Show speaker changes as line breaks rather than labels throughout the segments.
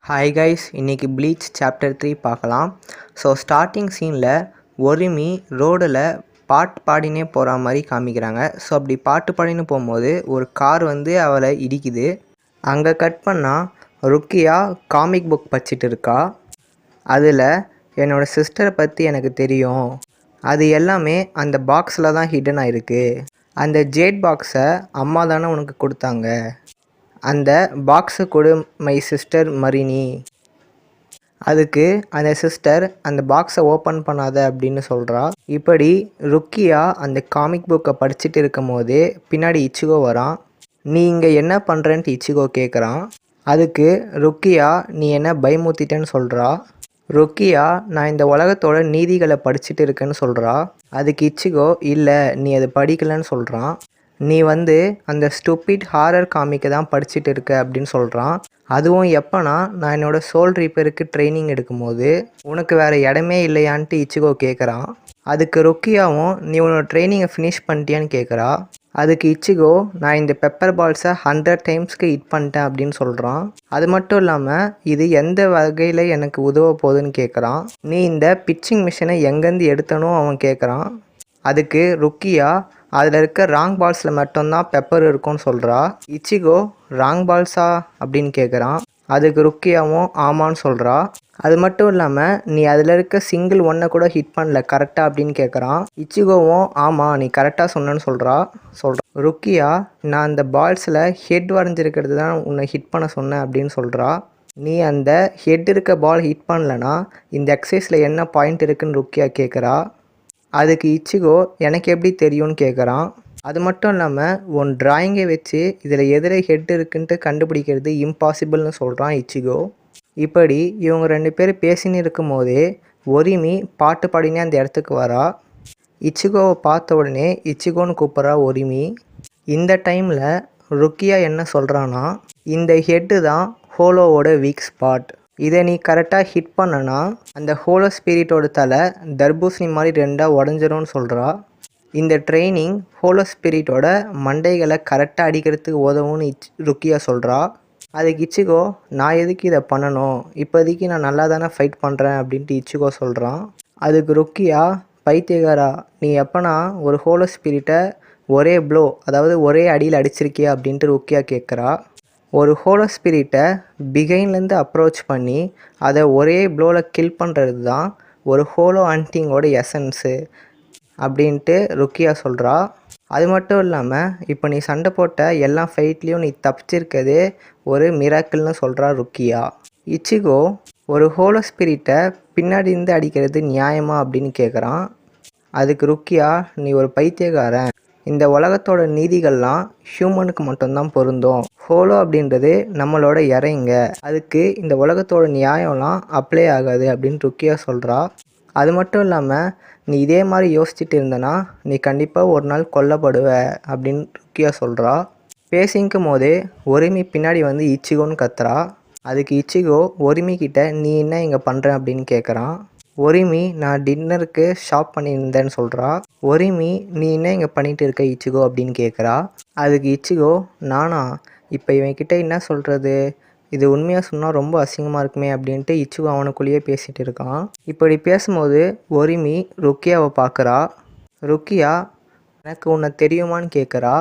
Hi guys, இன்றைக்கி bleach chapter 3 பார்க்கலாம். So starting சீனில் ஒருமி ரோடில் பாட்டு பாடினே போகிற மாதிரி காமிக்கிறாங்க. ஸோ அப்படி பாட்டு பாடினு போகும்போது ஒரு கார் வந்து அவளை இடிக்குது. அங்கே கட் பண்ணால் ருக்கியா காமிக் புக் படிச்சிட்டு இருக்கா. அதில் என்னோடய சிஸ்டரை பற்றி எனக்கு தெரியும், அது எல்லாமே அந்த பாக்ஸில் தான் ஹிடன் ஆகிருக்கு. அந்த ஜேட் பாக்ஸை அம்மா தானே உனக்கு கொடுத்தாங்க, அந்த பாக்ஸை கொடு மை சிஸ்டர் மரினி. அதுக்கு அந்த சிஸ்டர் அந்த பாக்ஸை ஓப்பன் பண்ணாத அப்படின்னு சொல்கிறா. இப்படி ருக்கியா அந்த காமிக் புக்கை படிச்சுட்டு இருக்கும் போதே பின்னாடி இச்சிகோ வரான். நீ இங்கே என்ன பண்ணுறேன்ட்டு இச்சிகோ கேட்குறான். அதுக்கு ருக்கியா நீ என்ன பயமுத்திட்டேன்னு சொல்கிறா. ருக்கியா நான் இந்த உலகத்தோட நீதிகளை படிச்சுட்டு இருக்கேன்னு சொல்கிறா. அதுக்கு இச்சிகோ இல்லை நீ அதை படிக்கலைன்னு சொல்கிறான். நீ வந்து அந்த ஸ்டூபிட் ஹாரர் காமிக்கை தான் படிச்சுட்டு இருக்க அப்படின்னு சொல்கிறான். அதுவும் எப்போனா நான் என்னோடய சோல் ரீப்பருக்கு ட்ரைனிங் எடுக்கும்போது. உனக்கு வேறு இடமே இல்லையான்ட்டு இச்சிகோ கேட்குறான். அதுக்கு ருக்கியாவும் நீ உன்னோட ட்ரைனிங்கை ஃபினிஷ் பண்ணிட்டியான்னு கேட்குறா. அதுக்கு இச்சிகோ நான் இந்த பெப்பர் பால்ஸை 100 டைம்ஸ்க்கு ஹிட் பண்ணிட்டேன் அப்படின்னு சொல்கிறான். அது மட்டும் இல்லாமல் இது எந்த வகையில் எனக்கு உதவ போகுதுன்னு கேட்குறான். நீ இந்த பிச்சிங் மிஷினை எங்கேருந்து எடுத்தனோ அவன் கேட்குறான். அதுக்கு ருக்கியா அதில் இருக்க ராங் பால்ஸில் மட்டும்தான் பெப்பர் இருக்கும்னு சொல்கிறா. இச்சிகோ ராங் பால்ஸா அப்படின்னு கேட்குறான். அதுக்கு ருக்கியாவும் ஆமான்னு சொல்கிறா. அது மட்டும் இல்லாமல் நீ அதில் இருக்க சிங்கிள் ஒன்றை கூட ஹிட் பண்ணல கரெக்டாக அப்படின்னு கேட்குறான். இச்சிகோவும் ஆமாம் நீ கரெக்டாக சொன்னேன்னு சொல்கிறா. ருக்கியா நான் அந்த பால்ஸில் ஹெட் வரைஞ்சிருக்கிறது தான் உன்னை ஹிட் பண்ண சொன்னேன் அப்படின்னு சொல்கிறா. நீ அந்த ஹெட் இருக்க பால் ஹிட் பண்ணலனா இந்த எக்ஸசைஸில் என்ன பாயிண்ட் இருக்குன்னு ருக்கியா கேட்குறா. அதுக்கு இச்சிகோ எனக்கு எப்படி தெரியும்னு கேட்குறான். அது மட்டும் இல்லாமல் உன் டிராயிங்கை வச்சு இதில் எதிரே ஹெட் இருக்குன்ட்டு கண்டுபிடிக்கிறது இம்பாசிபிள்னு சொல்கிறான் இச்சிகோ. இப்படி இவங்க 2 பேர் பேசின்னு இருக்கும் போதே ஒரிமி பாட்டு பாடினே அந்த இடத்துக்கு வரா. இச்சிகோவை பார்த்த உடனே இச்சிகோன்னு கூப்பிட்றா ஒரிமி. இந்த டைமில் ருக்கியா என்ன சொல்கிறான்னா, இந்த ஹெட்டு தான் ஹோலோவோட வீக் ஸ்பாட், இதை நீ கரெக்டாக ஹிட் பண்ணனா அந்த ஹோலோ ஸ்பிரிட்டோட தலை தர்பூசணி மாதிரி 2ஆக உடஞ்சிரும்னு சொல்கிறா. இந்த ட்ரைனிங் ஹோலோ ஸ்பிரிட்டோட மண்டைகளை கரெக்டாக அடிக்கிறதுக்கு உதவும்னு ருக்கியா சொல்கிறா. அதுக்கு இச்சிகோ நான் எதுக்கு இதை பண்ணணும், இப்போதைக்கு நான் நல்லா தானே ஃபைட் பண்ணுறேன் அப்படின்ட்டு இச்சிகோ சொல்கிறான். அதுக்கு ருக்கியா பைத்தியகாரா நீ எப்போனா ஒரு ஹோலோ ஸ்பிரிட்டை ஒரே ப்ளோ, அதாவது ஒரே அடியில் அடிச்சிருக்கியா அப்படின்ட்டு ருக்கியா கேட்குறா. ஒரு ஹோலோ ஸ்பிரிட்டை பிகைன்லேருந்து அப்ரோச் பண்ணி அதை ஒரே ப்ளோவில் கில் பண்ணுறது தான் ஒரு ஹோலோ ஹண்டிங்கோட எசன்ஸு அப்படின்ட்டு ருக்கியா சொல்கிறா. அது மட்டும் இல்லாமல் இப்போ நீ சண்டை போட்ட எல்லா ஃபைட்லேயும் நீ தப்பிச்சிருக்கதே ஒரு மிராக்கிள்னு சொல்கிறா ருக்கியா. இச்சிகோ ஒரு ஹோலோ ஸ்பிரிட்டை பின்னாடி இருந்து அடிக்கிறது நியாயமா அப்படின்னு கேட்குறான். அதுக்கு ருக்கியா நீ ஒரு பைத்தியக்காரன், இந்த உலகத்தோட நீதிகள்லாம் ஹியூமனுக்கு மட்டும்தான் பொருந்தும், ஹோலோ அப்படின்றது நம்மளோட இறைங்க, அதுக்கு இந்த உலகத்தோட நியாயம்லாம் அப்ளை ஆகாது அப்படின்னு ருக்கியா சொல்கிறா. அது மட்டும் இல்லாமல் நீ இதே மாதிரி யோசிச்சுட்டு இருந்தனா நீ கண்டிப்பாக ஒரு நாள் கொல்லப்படுவ அப்படின்னு ருக்கியா சொல்கிறா. பேசிக்கும் போதே ஒரிமி பின்னாடி வந்து இச்சிகோன்னு கத்துறா. அதுக்கு இச்சிகோ ஒரிமி கிட்ட நீ என்ன இங்கே பண்ணுற அப்படின்னு கேட்குறான். ஒரிமி நான் டின்னருக்கு ஷாப் பண்ணியிருந்தேன்னு சொல்கிறா. ஒரிமி நீ என்ன இங்கே பண்ணிகிட்டு இருக்க இச்சிகோ அப்படின்னு கேட்குறா. அதுக்கு இச்சிகோ நானா, இப்போ இவன்கிட்ட என்ன சொல்கிறது, இது உண்மையாக சொன்னால் ரொம்ப அசிங்கமாக இருக்குமே அப்படின்ட்டு இச்சிகோ அவனுக்குள்ளேயே பேசிகிட்டு இருக்கான். இப்படி பேசும்போது ஒரிமி ருக்கியாவை பார்க்குறா. ருக்கியா எனக்கு உன்னை தெரியுமான்னு கேட்குறா.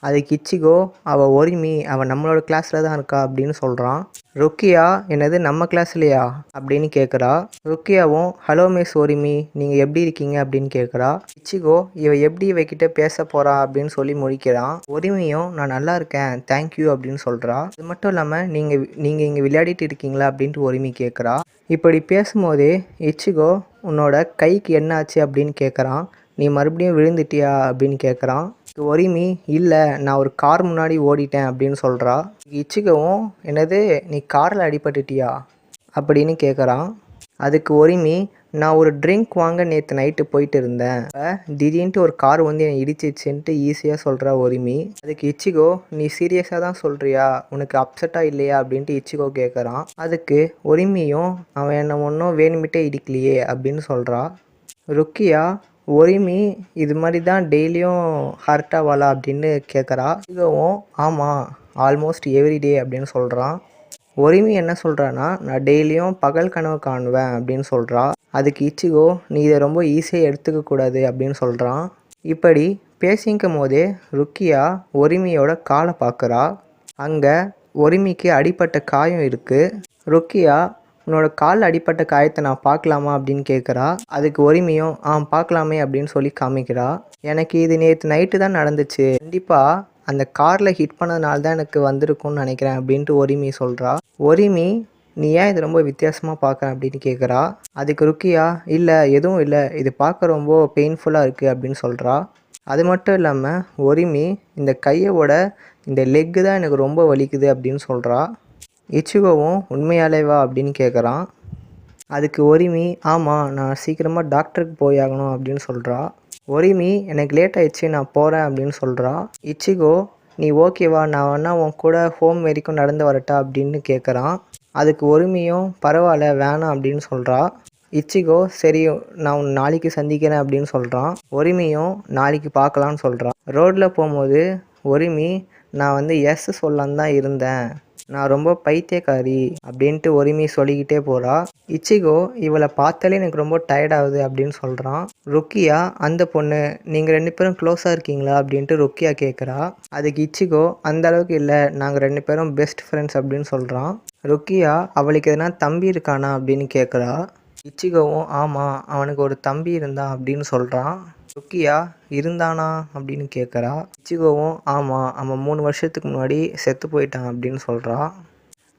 அதுக்கு இச்சிகோ அவள் ஒரிமி, அவள் நம்மளோட கிளாஸில் தான் இருக்கா அப்படின்னு சொல்கிறான். ருக்கியா என்னது நம்ம கிளாஸ்லையா அப்படின்னு கேட்குறா. ருக்கியாவும் ஹலோ மிஸ் ஒரிமி நீங்கள் எப்படி இருக்கீங்க அப்படின்னு கேட்குறா. இச்சிகோ இவ எப்படி இவகிட்ட பேச போகிறா அப்படின்னு சொல்லி முடிக்கிறான். ஒரிமியும் நான் நல்லா இருக்கேன் தேங்க்யூ அப்படின்னு சொல்கிறா. அது மட்டும் இல்லாமல் நீங்கள் இங்கே விளையாடிட்டு இருக்கீங்களா அப்படின்ட்டு ஒரிமி கேட்குறா. இப்படி பேசும்போதே இச்சிகோ உன்னோட கைக்கு என்ன ஆச்சு அப்படின்னு கேட்குறான். நீ மறுபடியும் விழுந்துட்டியா அப்படின்னு கேட்குறான். ஒரிமி இல்லை நான் ஒரு கார் முன்னாடி ஓடிட்டேன் அப்படின்னு சொல்கிறா. இச்சிகவும் என்னது நீ காரில் அடிபட்டுட்டியா அப்படின்னு கேட்குறான். அதுக்கு ஒரிமி நான் ஒரு ட்ரிங்க் வாங்க நேற்று நைட்டு போயிட்டு இருந்தேன், திடீர்னுட்டு ஒரு கார் வந்து என்னை இடிச்சிச்சுன்ட்டு ஈஸியாக சொல்கிறா ஒரிமி. அதுக்கு இச்சிகோ நீ சீரியஸாக தான் சொல்கிறியா, உனக்கு அப்செட்டாக இல்லையா அப்படின்ட்டு இச்சிகோ கேட்குறான். அதுக்கு ஒரிமியும் அவன் என்னை ஒன்றும் வேணுமிட்டே இடிக்கலையே அப்படின்னு சொல்கிறா. ருக்கியா ஒரிமி இது மாதிரி தான் டெய்லியும் ஹர்ட் ஆவாளா அப்படின்னு கேட்குறா. இகவும் ஆமாம் ஆல்மோஸ்ட் எவ்ரிடே அப்படின்னு சொல்கிறான். ஒரிமி என்ன சொல்கிறான்னா, நான் டெய்லியும் பகல் கனவு காணுவேன் அப்படின்னு சொல்கிறா. அதுக்கு இச்சிகோ, நீ இதை ரொம்ப ஈஸியாக எடுத்துக்க கூடாது அப்படின்னு சொல்கிறான். இப்படி பேசிக்கும் போதே ருக்கியா ஒரிமியோட காலை பார்க்குறா. அங்கே ஒரிமிக்கு அடிப்பட்ட காயம் இருக்குது. ருக்கியா, உன்னோட காலில் அடிப்பட்ட காயத்தை நான் பார்க்கலாமா அப்படின்னு கேட்குறா. அதுக்கு ஒரிமியும் பார்க்கலாமே அப்படின்னு சொல்லி காமிக்கிறா. எனக்கு இது நேற்று நைட்டு தான் நடந்துச்சு, கண்டிப்பாக அந்த காரில் ஹிட் பண்ணதுனால தான் எனக்கு வந்திருக்கும்னு நினைக்கிறேன் அப்படின்ட்டு ஒரிமி சொல்கிறா. ஒரிமி, நீ ஏன் இது ரொம்ப வித்தியாசமாக பார்க்குற அப்படின்னு கேட்குறா. அதுக்கு ருக்கியா, இல்லை எதுவும் இல்லை, இது பார்க்க ரொம்ப பெயின்ஃபுல்லாக இருக்குது அப்படின்னு சொல்கிறா. அது மட்டும் இல்லாமல் ஒரிமி, இந்த கையோட இந்த லெக்கு தான் எனக்கு ரொம்ப வலிக்குது அப்படின்னு சொல்கிறா. இச்சிகோவும் உண்மையாலேவா அப்படின்னு கேட்குறான். அதுக்கு ஒரிமி, ஆமாம், நான் சீக்கிரமாக டாக்டருக்கு போயாகணும் அப்படின்னு சொல்கிறா. ஒரிமி, எனக்கு லேட் ஆயிடுச்சு, நான் போகிறேன் அப்படின்னு சொல்கிறா. இச்சிகோ, நீ ஓகேவா, நான் வேணா உன் கூட ஹோம் வரைக்கும் நடந்து வரட்டா அப்படின்னு கேட்குறான். அதுக்கு ஒரிமியும் பரவாயில்ல வேணாம் அப்படின்னு சொல்கிறா. இச்சிகோ, சரி நான் உன் நாளைக்கு சந்திக்கிறேன் அப்படின்னு சொல்கிறான். ஒரிமியும் நாளைக்கு பார்க்கலான்னு சொல்கிறான். ரோட்டில் போகும்போது ஒரிமி, நான் வந்து எஸ் சொல்லலான்னு தான் இருந்தேன், நான் ரொம்ப பைத்தியக்காரி அப்படின்ட்டு ஒரிமி சொல்லிக்கிட்டே போகிறா. இச்சிகோ, இவளை பார்த்தாலே எனக்கு ரொம்ப டயர்டாகுது அப்படின்னு சொல்கிறான். ருக்கியா, அந்த பொண்ணு, நீங்கள் 2 பேரும் க்ளோஸாக இருக்கீங்களா அப்படின்ட்டு ருக்கியா கேட்குறா. அதுக்கு இச்சிகோ, அந்த அளவுக்கு இல்லை, நாங்கள் 2 பேரும் பெஸ்ட் ஃப்ரெண்ட்ஸ் அப்படின்னு சொல்கிறான். ருக்கியா, அவளுக்கு எதனா தம்பி இருக்கானா அப்படின்னு கேட்குறா. இச்சிகோவும், ஆமாம், அவனுக்கு ஒரு தம்பி இருந்தான் அப்படின்னு சொல்கிறான். ருக்கியா, இருந்தானா அப்படின்னு கேட்குறா. இச்சிகோவும், ஆமாம், அவன் 3 வருஷத்துக்கு முன்னாடி செத்து போயிட்டான் அப்படின்னு சொல்கிறான்.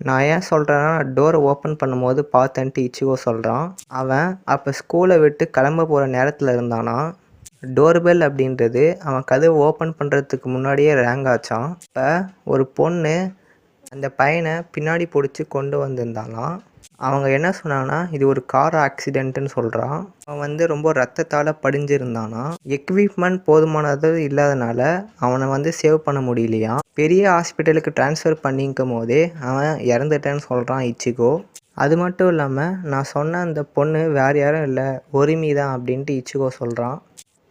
நான் ஏன் சொல்கிறேன்னா, டோரை ஓப்பன் பண்ணும்போது பார்த்தேன்ட்டு இச்சிகோ சொல்கிறான். அவன் அப்போ ஸ்கூலை விட்டு கிளம்ப போகிற நேரத்தில் இருந்தானா. டோர்பெல் அப்படின்றது அவன் கதவை ஓப்பன் பண்ணுறதுக்கு முன்னாடியே ரேங்க் ஆச்சான். இப்போ ஒரு பொண்ணு அந்த பையனை பின்னாடி பிடிச்சி கொண்டு வந்திருந்தாலாம். அவங்க என்ன சொன்னாங்கன்னா, இது ஒரு கார் ஆக்சிடென்ட்டுன்னு சொல்கிறான். அவன் வந்து ரொம்ப ரத்தத்தால் படிஞ்சிருந்தானா. எக்யூப்மெண்ட் போதுமானது இல்லாதனால அவனை வந்து சேவ் பண்ண முடியலையா. பெரிய ஹாஸ்பிட்டலுக்கு ட்ரான்ஸ்ஃபர் பண்ணிக்கும் போதே அவன் இறந்துட்டேன்னு சொல்கிறான் இச்சிகோ. அது மட்டும் இல்லாமல் நான் சொன்ன அந்த பொண்ணு வேறு யாரும் இல்லை, ஒரிமி தான் அப்படின்ட்டு இச்சிகோ சொல்கிறான்.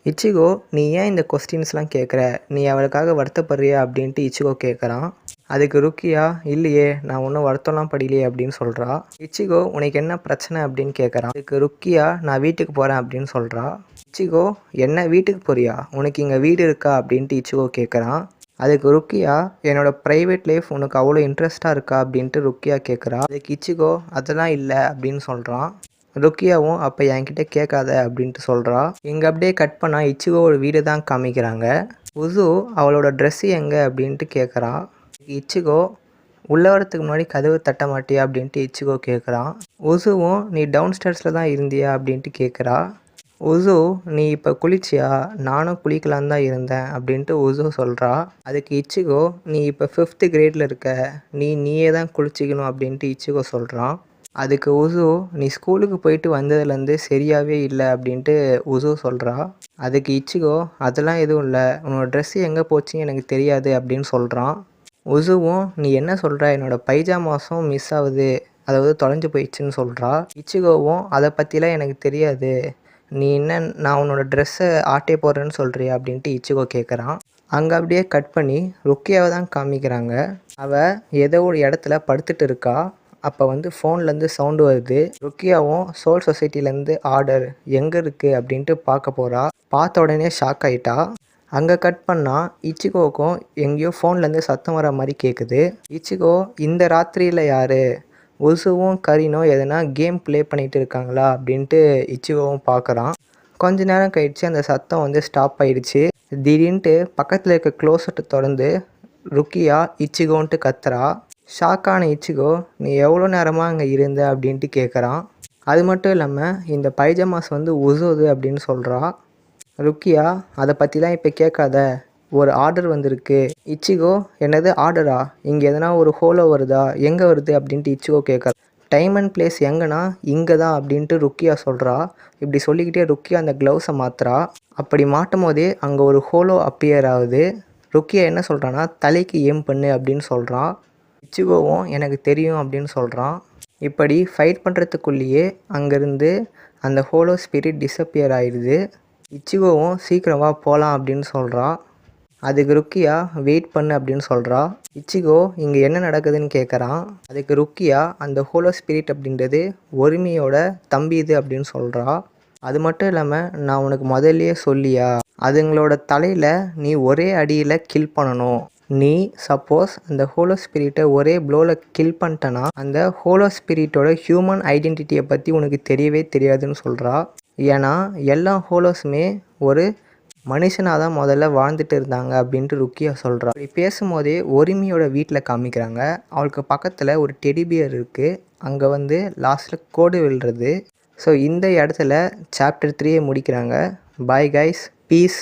இச்சிகோ, நீ ஏன் இந்த கொஸ்டின்ஸ்லாம் கேட்குற, நீ அவளுக்காக வருத்தப்படுறியா அப்படின்ட்டு இச்சிகோ கேட்குறான். அதுக்கு ருக்கியா, இல்லையே, நான் ஒன்றும் வருத்தம்லாம் படலையே அப்படின்னு சொல்கிறா. இச்சிகோ, உனக்கு என்ன பிரச்சனை அப்படின்னு கேட்குறான். அதுக்கு ருக்கியா, நான் வீட்டுக்கு போகிறேன் அப்படின்னு சொல்கிறா. இச்சிகோ, என்ன வீட்டுக்கு போறியா, உனக்கு இங்கே வீடு இருக்கா அப்படின்ட்டு இச்சிகோ கேட்குறான். அதுக்கு ருக்கியா, என்னோட ப்ரைவேட் லைஃப் உனக்கு அவ்வளோ இன்ட்ரெஸ்ட்டாக இருக்கா அப்படின்ட்டு ருக்கியா கேட்குறா. அதுக்கு இச்சிகோ, அதெல்லாம் இல்லை அப்படின்னு சொல்கிறான். ருக்கியாவும், அப்போ என்கிட்ட கேட்காத அப்படின்ட்டு சொல்கிறா. இங்கே அப்படியே கட் பண்ணால் இச்சிகோவோட வீடு தான் காமிக்கிறாங்க. உசு அவளோட ட்ரெஸ்ஸு எங்கே அப்படின்ட்டு கேட்குறா. இச்சிகோ, உள்ளே வரத்துக்கு முன்னாடி கதவு தட்ட மாட்டியா அப்படின்ட்டு இச்சிகோ கேட்குறான். உசுவும், நீ டவுன் ஸ்டேர்ஸில் தான் இருந்தியா அப்படின்ட்டு கேட்குறா. உசு, நீ இப்போ குளிச்சியா, நானும் குளிக்கலான்னு தான் இருந்தேன் அப்படின்ட்டு உசு சொல்கிறா. அதுக்கு இச்சிகோ, நீ இப்போ 5th கிரேடில் இருக்க, நீயே தான் குளிச்சிக்கணும் அப்படின்ட்டு இச்சிகோ சொல்கிறான். அதுக்கு உசு, நீ ஸ்கூலுக்கு போயிட்டு வந்ததுலேருந்து சரியாகவே இல்லை அப்படின்ட்டு உசு சொல்கிறா. அதுக்கு இச்சிகோ, அதெல்லாம் எதுவும் இல்லை, உன்னோட ட்ரெஸ்ஸு எங்கே போச்சுன்னு எனக்கு தெரியாது அப்படின்னு சொல்கிறான். உசுவும், நீ என்ன சொல்கிற, என்னோடய பைஜாமாஸும் மிஸ் ஆகுது, அதாவது தொலைஞ்சு போயிடுச்சுன்னு சொல்கிறா. இச்சிகோவும், அதை பற்றிலாம் எனக்கு தெரியாது, நீ என்ன நான் உன்னோட ட்ரெஸ்ஸை ஆட்டே போடுறேன்னு சொல்கிறியா அப்படின்ட்டு இச்சிகோ கேட்குறான். அங்கே அப்படியே கட் பண்ணி ருக்கியாவை தான் காமிக்கிறாங்க. அவள் ஏதோ ஒரு இடத்துல படுத்துட்டு இருக்கா. அப்போ வந்து ஃபோன்லேருந்து சவுண்டு வருது. ருக்கியாவும் சோல் சொசைட்டிலேருந்து ஆர்டர் எங்கே இருக்குது அப்படின்ட்டு பார்க்க போகிறா. பார்த்த உடனே ஷாக் ஆகிட்டா. அங்கே கட் பண்ணால் இச்சிகோவுக்கும் எங்கேயோ ஃபோன்லேருந்து சத்தம் வர மாதிரி கேட்குது. இச்சிகோ, இந்த ராத்திரியில் யார், உசுவும் கரீனும் எதனா கேம் ப்ளே பண்ணிகிட்டு இருக்காங்களா அப்படின்ட்டு இச்சிகோவும் பார்க்குறான். கொஞ்ச நேரம் கழிச்சு அந்த சத்தம் வந்து ஸ்டாப் ஆகிடுச்சு. திடீர்னுட்டு பக்கத்தில் இருக்க க்ளோசட்டை திறந்து ருக்கியா இச்சிகோன்ட்டு கத்துறா. ஷாக்கான இச்சிகோ, நீ எவ்வளோ நேரமாக அங்கே இருந்த அப்படின்ட்டு கேட்குறான். அது மட்டும் இல்லாமல் இந்த பைஜாமாஸ் வந்து உசுது அப்படின்னு சொல்கிறா. ருக்கியா, அதை பற்றிலாம் இப்போ கேட்காத, ஒரு ஆர்டர் வந்திருக்கு. இச்சிகோ, என்னது ஆர்டரா, இங்கே எதனா ஒரு ஹோலோ வருதா, எங்கே வருது அப்படின்ட்டு இச்சிகோ கேட்குறா. டைம் அண்ட் பிளேஸ் எங்கன்னா இங்கே தான் அப்படின்ட்டு ருக்கியா சொல்கிறா. இப்படி சொல்லிக்கிட்டே ருக்கியா அந்த க்ளவுஸை மாற்றுறா. அப்படி மாட்டும் போதே அங்கே ஒரு ஹோலோ அப்பியர் ஆகுது. ருக்கியா என்ன சொல்கிறான்னா, தலைக்கு ஏம் பண்ணு அப்படின்னு சொல்கிறான். இச்சிகோவும் எனக்கு தெரியும் அப்படின்னு சொல்கிறான். இப்படி ஃபைட் பண்ணுறதுக்குள்ளேயே அங்கேருந்து அந்த ஹோலோ ஸ்பிரிட் டிஸப்பியர் ஆயிடுது. இச்சிகோவும் சீக்கிரம் வா போகலாம் அப்படின்னு சொல்கிறா. அதுக்கு ருக்கியா வெயிட் பண்ணு அப்படின்னு சொல்கிறா. இச்சிகோ இங்கே என்ன நடக்குதுன்னு கேட்குறான். அதுக்கு ருக்கியா அந்த ஹோலோ ஸ்பிரிட் அப்படின்றது ஒருமியோட தம்பி இது அப்படின்னு சொல்கிறா. அது மட்டும் இல்லாமல் நான் உனக்கு முதல்லயே சொல்லியா, அதுங்களோட தலையில் நீ ஒரே அடியில் கில் பண்ணணும். நீ சப்போஸ் அந்த ஹோலோ ஸ்பிரிட்டை ஒரே ப்ளோவில் கில் பண்ணிட்டனா அந்த ஹோலோ ஸ்பிரிட்டோட ஹியூமன் ஐடென்டிட்டியை பற்றி உனக்கு தெரியவே தெரியாதுன்னு சொல்கிறா. ஏன்னா எல்லா ஹோலோஸுமே ஒரு மனுஷனாக தான் முதல்ல வாழ்ந்துட்டு இருந்தாங்க அப்படின்ட்டு ருக்கியா சொல்கிறா. இப்படி பேசும்போதே ஒருமியோட வீட்டில் காமிக்கிறாங்க. அவளுக்கு பக்கத்தில் ஒரு டெடிபியர் இருக்குது. அங்கே வந்து லாஸ்ட்டில் கோடு விழுறது. ஸோ இந்த இடத்துல சாப்டர் 3 முடிக்கிறாங்க. Bye guys, piece.